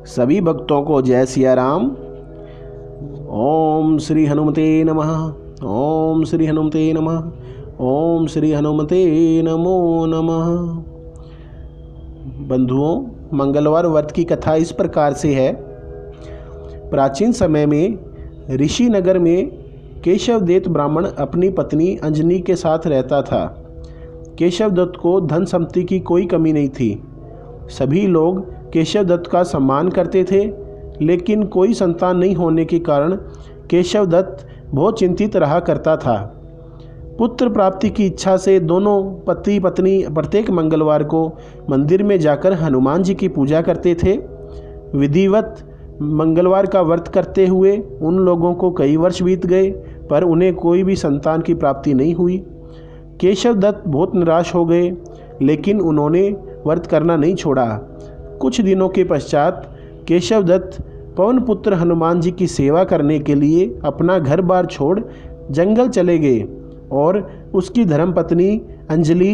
सभी भक्तों को जय सिया राम। ओम श्री हनुमते नमः। ओम श्री हनुमते नमः। ओम श्री हनुमते नमो नमः। बंधुओं, मंगलवार व्रत की कथा इस प्रकार से है। प्राचीन समय में ऋषि नगर में केशवदत्त ब्राह्मण अपनी पत्नी अंजनी के साथ रहता था। केशवदत्त को धन संपत्ति की कोई कमी नहीं थी। सभी लोग केशवदत्त का सम्मान करते थे, लेकिन कोई संतान नहीं होने के कारण केशवदत्त बहुत चिंतित रहा करता था। पुत्र प्राप्ति की इच्छा से दोनों पति पत्नी प्रत्येक मंगलवार को मंदिर में जाकर हनुमान जी की पूजा करते थे। विधिवत मंगलवार का व्रत करते हुए उन लोगों को कई वर्ष बीत गए, पर उन्हें कोई भी संतान की प्राप्ति नहीं हुई। केशवदत्त बहुत निराश हो गए, लेकिन उन्होंने व्रत करना नहीं छोड़ा। कुछ दिनों के पश्चात केशवदत्त पवन पुत्र हनुमान जी की सेवा करने के लिए अपना घर बार छोड़ जंगल चले गए और उसकी धर्मपत्नी अंजलि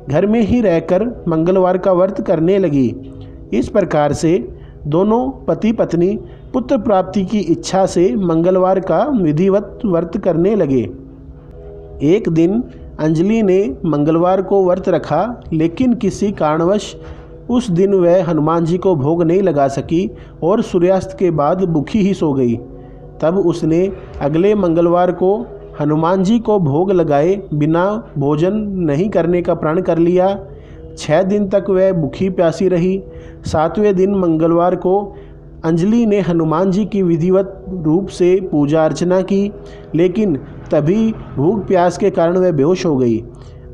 घर में ही रहकर मंगलवार का व्रत करने लगी। इस प्रकार से दोनों पति पत्नी पुत्र प्राप्ति की इच्छा से मंगलवार का विधिवत व्रत करने लगे। एक दिन अंजलि ने मंगलवार को व्रत रखा, लेकिन किसी कारणवश उस दिन वह हनुमान जी को भोग नहीं लगा सकी और सूर्यास्त के बाद भूखी ही सो गई। तब उसने अगले मंगलवार को हनुमान जी को भोग लगाए बिना भोजन नहीं करने का प्रण कर लिया। 6 दिन तक वह भूखी प्यासी रही। 7वें दिन मंगलवार को अंजलि ने हनुमान जी की विधिवत रूप से पूजा अर्चना की, लेकिन तभी भूख प्यास के कारण वह बेहोश हो गई।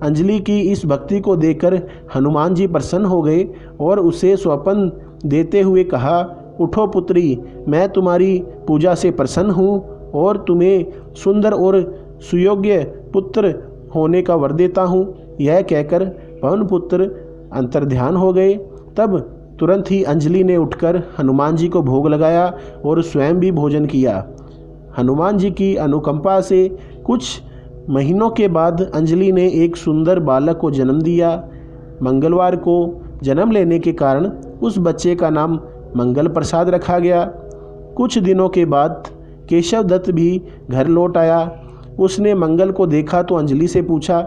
अंजलि की इस भक्ति को देखकर हनुमान जी प्रसन्न हो गए और उसे स्वपन देते हुए कहा, उठो पुत्री, मैं तुम्हारी पूजा से प्रसन्न हूँ और तुम्हें सुंदर और सुयोग्य पुत्र होने का वर देता हूँ। यह कहकर पवन पुत्र अंतर्ध्यान हो गए। तब तुरंत ही अंजलि ने उठकर हनुमान जी को भोग लगाया और स्वयं भी भोजन किया। हनुमान जी की अनुकंपा से कुछ महीनों के बाद अंजलि ने एक सुंदर बालक को जन्म दिया। मंगलवार को जन्म लेने के कारण उस बच्चे का नाम मंगल प्रसाद रखा गया। कुछ दिनों के बाद केशवदत्त भी घर लौट आया। उसने मंगल को देखा तो अंजलि से पूछा,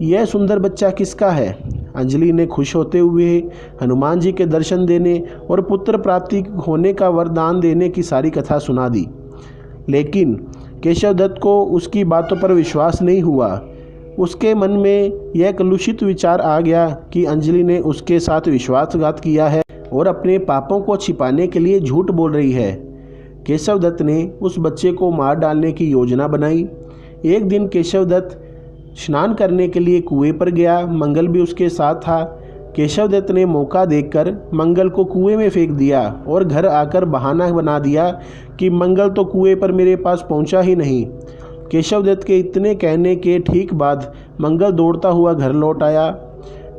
यह सुंदर बच्चा किसका है? अंजलि ने खुश होते हुए हनुमान जी के दर्शन देने और पुत्र प्राप्ति होने का वरदान देने की सारी कथा सुना दी। लेकिन केशवदत्त को उसकी बातों पर विश्वास नहीं हुआ। उसके मन में यह कलुषित विचार आ गया कि अंजलि ने उसके साथ विश्वासघात किया है और अपने पापों को छिपाने के लिए झूठ बोल रही है। केशवदत्त ने उस बच्चे को मार डालने की योजना बनाई। एक दिन केशवदत्त स्नान करने के लिए कुएं पर गया। मंगल भी उसके साथ था। केशवदत्त ने मौका देखकर मंगल को कुएं में फेंक दिया और घर आकर बहाना बना दिया कि मंगल तो कुएं पर मेरे पास पहुंचा ही नहीं। केशवदत्त के इतने कहने के ठीक बाद मंगल दौड़ता हुआ घर लौट आया।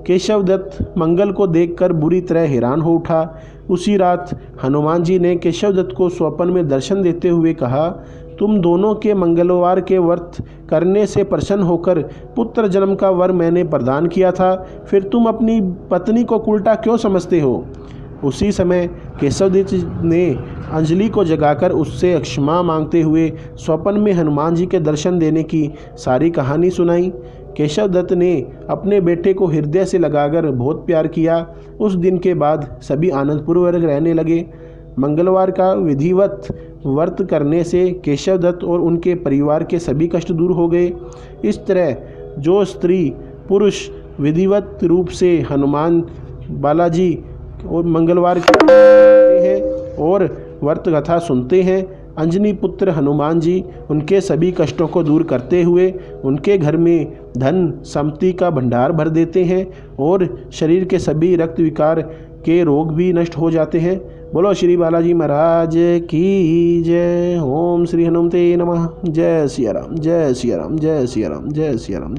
केशवदत्त मंगल को देखकर बुरी तरह हैरान हो उठा। उसी रात हनुमान जी ने केशवदत्त को स्वप्न में दर्शन देते हुए कहा, तुम दोनों के मंगलवार के व्रत करने से प्रसन्न होकर पुत्र जन्म का वर मैंने प्रदान किया था, फिर तुम अपनी पत्नी को उल्टा क्यों समझते हो? उसी समय केशवदत्त ने अंजलि को जगाकर उससे क्षमा मांगते हुए स्वप्न में हनुमान जी के दर्शन देने की सारी कहानी सुनाई। केशवदत्त ने अपने बेटे को हृदय से लगाकर बहुत प्यार किया। उस दिन के बाद सभी आनंदपूर्वक रहने लगे। मंगलवार का विधिवत व्रत करने से केशवदत्त और उनके परिवार के सभी कष्ट दूर हो गए। इस तरह जो स्त्री पुरुष विधिवत रूप से हनुमान बालाजी और मंगलवार करते हैं और व्रत कथा सुनते हैं, अंजनी पुत्र हनुमान जी उनके सभी कष्टों को दूर करते हुए उनके घर में धन संपत्ति का भंडार भर देते हैं और शरीर के सभी रक्त विकार के रोग भी नष्ट हो जाते हैं। बोलो श्री बालाजी महाराज की जय। ओम श्री हनुमते नमः। जय सिया राम, जय सिया राम, जय सिया राम, जय सिया राम।